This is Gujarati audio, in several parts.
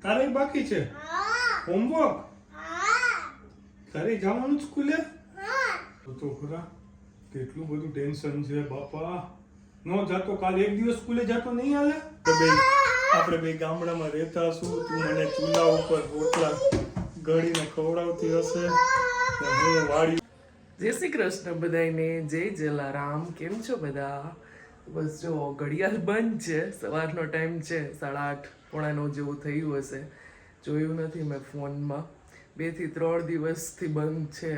તારે બાકી છે હોમવર્ક તારે જવાનું સ્કૂલે તો ખરા કેટલું બધું ટેન્શન છે બાપા નો જાતો કાલ એક દિવસ સ્કૂલે જાતો નહીં હાલે આપણે બે ગામડામાં રહેતા છું તું મને ચૂલા ઉપર રોટલા ગળીને ખવડાવતી હશે ને હું વાડી જય શ્રી કૃષ્ણ બધાને જય જલારામ કેમ છો બધા બસ જો ઘડિયાળ બંધ છે સવારનો ટાઈમ છે 8:30 પોણા 9 જેવું થયું હશે જોયું નથી મેં ફોનમાં 2 થી 3 દિવસથી બંધ છે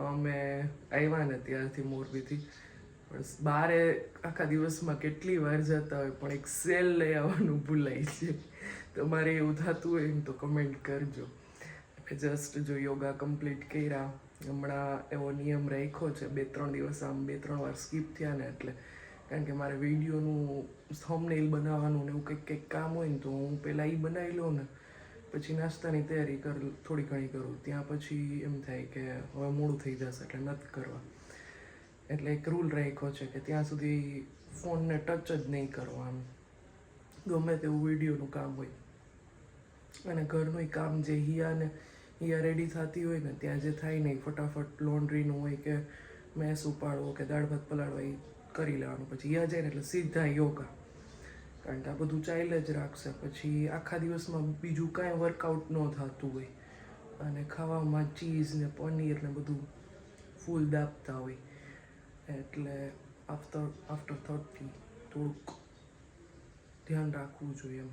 અમે આવ્યા ને ત્યારથી મોરબીથી પણ બારે આખા દિવસમાં કેટલી વાર જતા હોય પણ એક સેલ લઈ આવવાનું ભૂલાય છે તમારે એવું થતું હોય ને તો કમેન્ટ કરજો જસ્ટ જો યોગા કમ્પ્લીટ કર્યા હમણાં એવો નિયમ રાખ્યો છે 2-3 દિવસ આમ 2-3 વાર સ્કીપ થયા ને એટલે કારણ કે મારે વિડીયોનું થંબનેલ બનાવવાનું ને એવું કંઈક કામ હોય ને તો હું પહેલાં એ બનાવી લઉં ને પછી નાસ્તાની તૈયારી થોડી ઘણી કરું ત્યાં પછી એમ થાય કે હવે મોડું થઈ જશે એટલે નથી કરવા એટલે એક રૂલ રાખ્યો છે કે ત્યાં સુધી ફોનને ટચ જ નહીં કરવાનું ગમે તેવું વિડીયોનું કામ હોય અને ઘરનું કામ જે હિયા રેડી થતી હોય ને ત્યાં જે થાય નહીં ફટાફટ લોન્ડ્રીનું હોય કે મેસ ઉપાડવો કે દાળ ભાત પલાળવા એ કરી લેવાનું પછી હિયા જાય ને એટલે સીધા યોગા કારણ કે આ બધું ચાલે જ રાખશે પછી આખા દિવસમાં બીજું કાંઈ વર્કઆઉટ ન થતું હોય અને ખાવામાં ચીઝ ને પનીર ને બધું ફૂલ દાબતા હોય એટલે આફ્ટર 30 થોડુંક ધ્યાન રાખવું જોઈએ એમ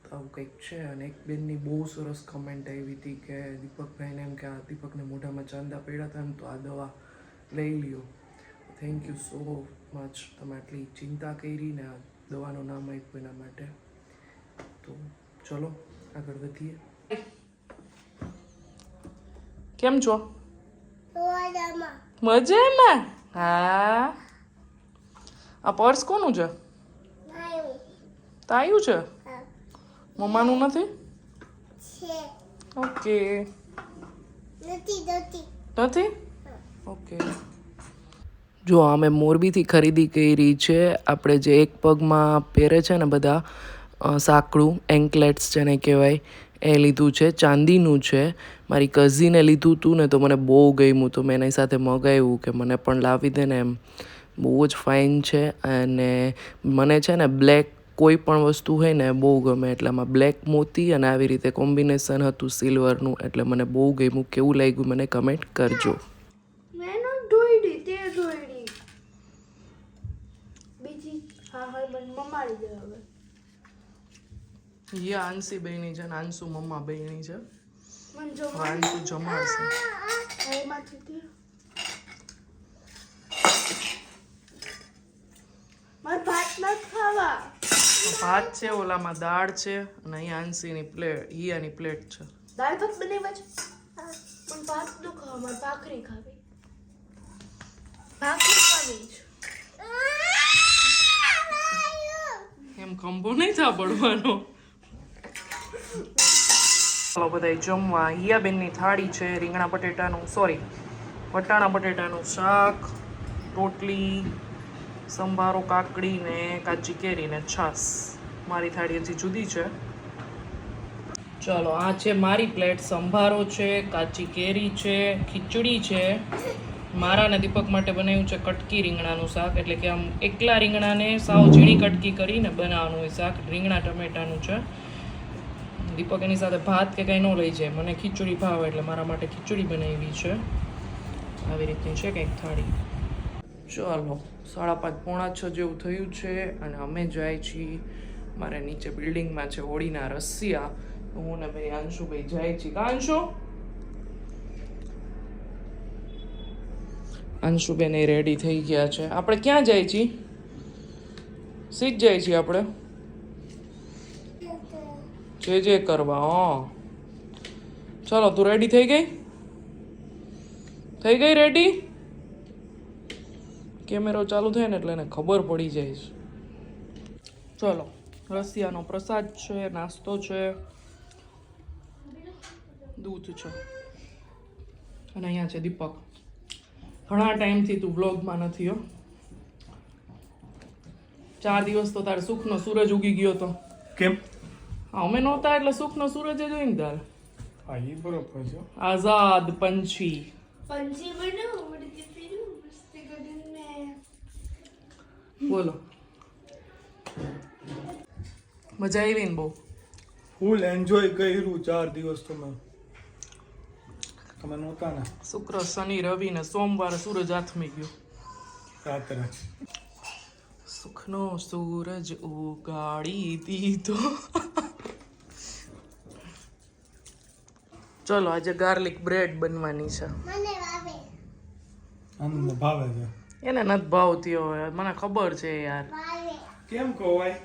તો આવું કંઈક છે અને એક બેનની બહુ સરસ કમેન્ટ આવી હતી કે દીપકભાઈને એમ કે આ દીપકને મોઢામાં ચાંદા પડ્યા હતા ને તો આ દવા લઈ લ્યો થેન્ક યુ સો મચ તમે આટલી ચિંતા કરી ને આ દવાનું નામ આપ્યું એના માટે તો ચલો આગળ વધીએ કેમ છો મજામાં હા આ પર્સ કોનું છે તાયું છે મમ્માનું નથી ઓકે નથી ઓકે જો અમે મોરબીથી ખરીદી કરી છે આપણે જે એક પગમાં પહેરે છે ને બધા સાંકળું એન્કલેટ્સ જેને કહેવાય એ લીધું છે ચાંદીનું છે મારી કઝીને લીધું હતું ને તો મને બહુ ગમ્યું તો મેં એની સાથે મગાવ્યું કે મને પણ લાવી દે ને એમ બહુ જ ફાઇન છે અને મને છે ને બ્લેક કોઈ પણ વસ્તુ હોય ને બહુ ગમે એટલે આમાં બ્લેક મોતી અને આવી રીતે કોમ્બિનેશન હતું સિલ્વરનું એટલે મને બહુ ગમ્યું કેવું લાગ્યું મને કમેન્ટ કરજો આંસી બહેની છે ને આંસુ મમ્મા બહેની છે આંસુ જમાડશે ભાત છે ઓલામાં દાળ છે અને અહીંયા આંસીની પ્લેટ હિયાની પ્લેટ છે દાળ ભાત બનાવ્યા છે પણ ભાત તો ખાવા મારે ભાખરી ખાવી એમ ખંભો નહીં સાંભળવાનો ચાલો બધા જમવા હિયાબેનની થાળી છે રીંગણા બટેટાનું સોરી વટાણા બટેટાનું શાક રોટલી સંભારો કાકડી ને કાચી કેરી ને છાશ મારી થાળી હજી જુદી છે ચલો આ છે મારી પ્લેટ સંભારો છે કાચી કેરી છે ખીચડી છે મારા ને દીપક માટે બનાવ્યું છે કટકી રીંગણાનું શાક એટલે કે આમ એકલા રીંગણાને સાવ ઝીણી કટકી કરીને બનાવવાનું હોય શાક રીંગણા ટમેટાનું છે દીપક એની સાથે ભાત કે કંઈ ન લઈ જાય મને ખીચડી ભાવે એટલે મારા માટે ખીચડી બનાવી છે આવી રીતની છે કંઈક થાળી ચાલો 5:30 પોણા 6 જેવું થયું છે અને અમે જાય છીએ મારે નીચે બિલ્ડિંગમાં છે હોળીના રસિયા હું ને ભાઈ અંશુભાઈ જાય છીએ કા અંશુબેન એ રેડી થઈ ગયા છે આપણે ક્યાં જાય છીએ સીધ જાય છીએ આપણે જે કરવા ચાલો તું રેડી થઈ ગઈ રેડી કેમેરો ચાલુ થાય ને એટલે એને ખબર પડી જાય છે ચલો રસિયાનો પ્રસાદ છે નાસ્તો છે દૂધ છે અને અહીંયા છે દીપક ઘણા ટાઈમથી તું વ્લોગમાં નથી હો 4 દિવસ તો તારે સુખનો સૂરજ ઉગી ગયો તો કેમ અમે નહોતા એટલે સુખનો સૂરજ જ હોય ને તારે. હા એ બરોબર છે. આઝાદ પંછી. पंछी बनो उड़ती फिरूं मस्ती કરીને બોલો મજા આવી ને બહુ. ફૂલ એન્જોય કર્યું 4 દિવસ તમે નહોતા ને શુક્ર શનિ રવિ ને સોમવારે સૂરજ આથમી ગયો. રાત્રે સુખનો સૂરજ ઉગાડી દીધો. ચલો આજે ગાર્લિક બ્રેડ બનવાની છે. આનંદ ભાવે છે. એને નથી ભાવતી હવે મને ખબર છે યાર. કેમ ખવાય?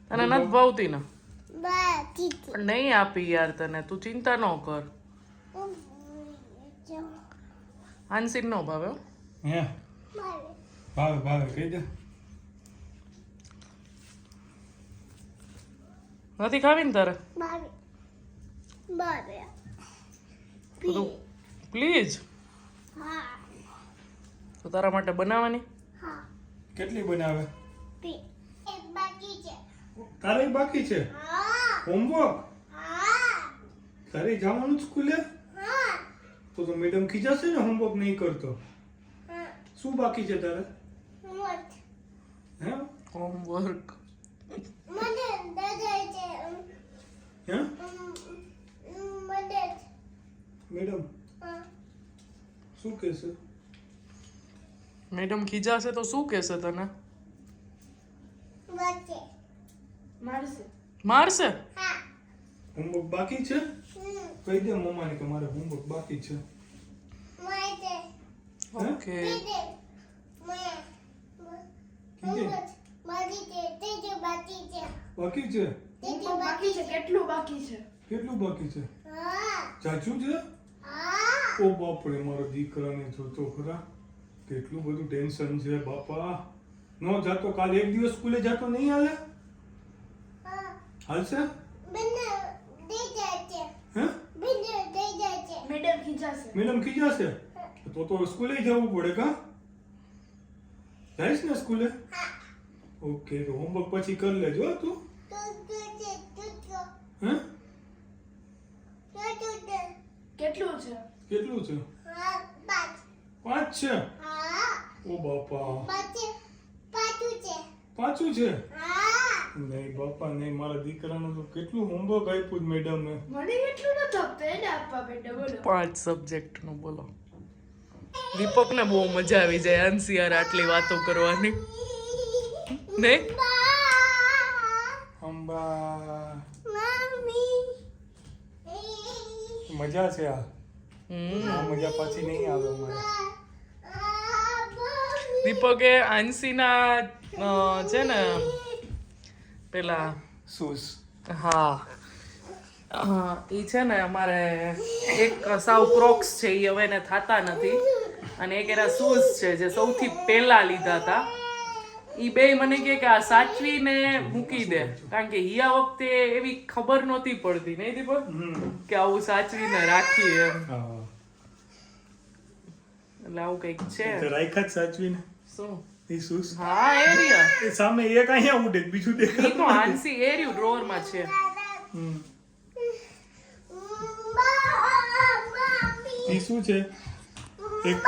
તને નથી ભાવતી ને પણ નહીં આપી યાર તને. તું ચિંતા ન કર. હાંસીન નો ભાવે હો. હે ભાવે ભાવે કહી દે. નથી ખાવી ને તારે પ્લીઝ. તો તારા માટે બનાવવાની. કેટલી બનાવે? તારે બાકી છે હોમવર્ક? તારે જવાનું સ્કૂલે? તો મેડમ ખીજાશે ને હોમવર્ક નહીં કરતો. શું બાકી છે તારે? હે હોમવર્ક. હે મેડમ શું કહેશે? મેડમ ખીજાશે તો શું કહેશે તને? મારશે મારશે? હોમવર્ક બાકી છે? કહી દે મમ્માને કે મારે હોમવર્ક બાકી છે. ઓકે બાકી છે? બાકી છે કેટલું બાકી છે કેટલું બાકી છે? ચાચું છે? ઓ બાપરે મારો દીકરાને જોતો ખરા કેટલું બધું ટેન્શન છે બાપા. નો જાતો કાલ એક દિવસ સ્કૂલે જાતો નહીં હાલે? હાલશે? હે મેડમ ખીજાશે મેડમ ખીજાશે? તો સ્કૂલે જવું પડે કા? જઈશ ને સ્કૂલે? ઓકે તો હોમવર્ક પછી કરી લેજો તું. હે કેટલું છે કેટલું છે? 5 છે? ઓ બાપા પાછું છે? નહીં બાપા નહીં. મારા દીકરાનું તો કેટલું હોમવર્ક આપ્યું મેડમે. મને એટલું નથી આપતા એને આપવા બેટા બોલો 5 સબ્જેક્ટ નું બોલો. દીપકને બહુ મજા આવી જાય અંશી યાર આટલી વાતો કરવાની. નહીં અંબા મજા છે આ મજા પાછી નહીં આવે અમારે. દીપકે આંશીના છે ને પેલા શૂઝ હા એ છે ને અમારે એક સાવ ક્રોક્સ છે એ હવે એને થતા નથી અને એક એના શૂઝ છે જે સૌથી પહેલા લીધા હતા. એ બે મને કહે કે આ સાચવીને મૂકી દે કારણ કે હિયા વખતે એવી ખબર નહોતી પડતી નહીં દીપક કે આવું સાચવીને રાખીએ એમ. એટલે આવું કંઈક છે. રાખ્યા જ સાચવીને શું એ શૂઝ? હા એરિયા એ સામે એક અહીંયા ઉડે બીજું એ દેખાય. તો આંસી એરિયું ડ્રોવર માં છે. એ શું છે? એક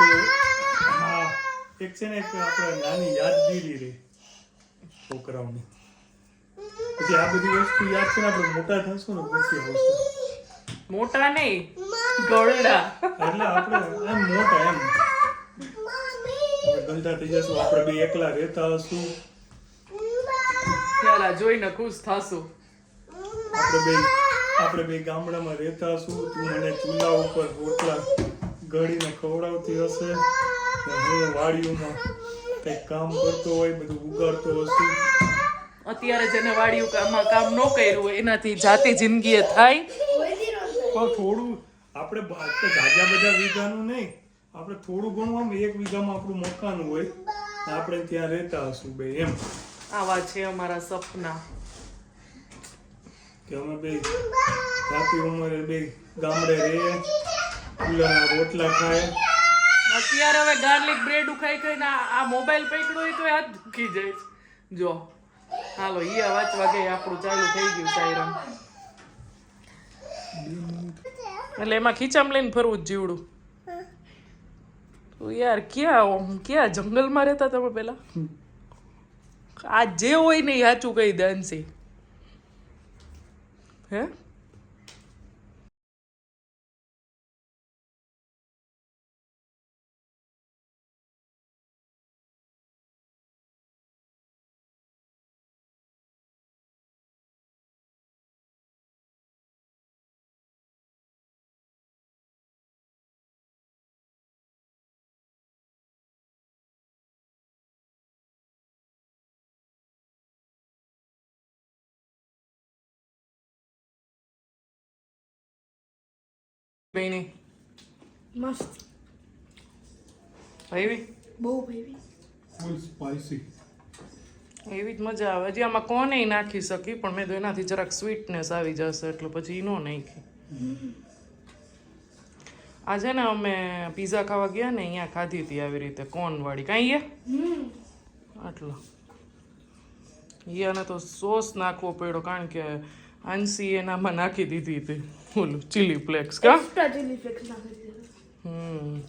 હા એક છે ને એક આપણે નાની યાદગીરી રહી છોકરાઓની. પછી આ બધી વસ્તુ યાદ છે ને આપણે મોટા થશું ને પછી આવશે. મોટા નહીં ગળડા. એટલે આપણે એમ મોટા એમ ગલતા થઈ જશું. આપણે બે એકલા રહેતા હશું. ત્યારે જોઈને ખુશ થાશું. આપણે બે ગામડામાં રહેતા હશું. તું મને ચૂલા ઉપર રોટલા ગળીને ખવડાવતી હશે ને હું વાડીઓમાં કંઈક કામ કરતો હોય બધું ઉગાડતો હશું. અત્યારે જેને વાડિયું કામમાં કામ ન કર્યું હોય એનાથી જાતિ જિંદગી થાય. પણ થોડું આપણે જાજા બધા વીઘાનું નહીં આપણે થોડું ઘણું આમ 1 વીઘામાં આપણું મકાન હોય આપણે ત્યાં રહેતા હશું બે એમ. આવા છે અમારા સપના કે અમે બે રાતી ઉંમરે બે ગામડે રહીએ ચૂલાના રોટલા ખાય. અત્યારે હવે ગાર્લિક બ્રેડ ખાઈ ખાઈને આ મોબાઈલ પકડ્યો હોય તો હાથ દુખી જાય છે. જો હાલો ઈ વાંચવા ગઈ, આપણું ચાલુ થઈ ગયું સાયરન. એટલે એમાં ખીચામાં લઈને ફરવું જ જીવડું. તું યાર ક્યાં જંગલમાં રહેતા તમે પેલા? આ જે હોય ને એ સાચું કહી દે અંશી. હે બેની મસ્ત, ભાઈ બહુ ભાઈ. ફૂલ સ્પાઇસી. એવી જ મજા આવે. હજી આમાં કોને નાખી શકી, પણ મેં તો એનાથી જરાક સ્વીટનેસ આવી જશે એટલે પછી નો નાખી. આજે ને અમે પીઝા ખાવા ગયા ને અહીંયા ખાધી હતી આવી રીતે કોન વાળી. કાંઈ આટલો ઈયાને તો સોસ નાખવો પડ્યો કારણ કે આંસી એનામાં નાખી દીધી હતી ઓલું ચીલી ફ્લેક્સ. કા એક્સ્ટ્રા ચીલી ફ્લેક્સ નાખી દીધું.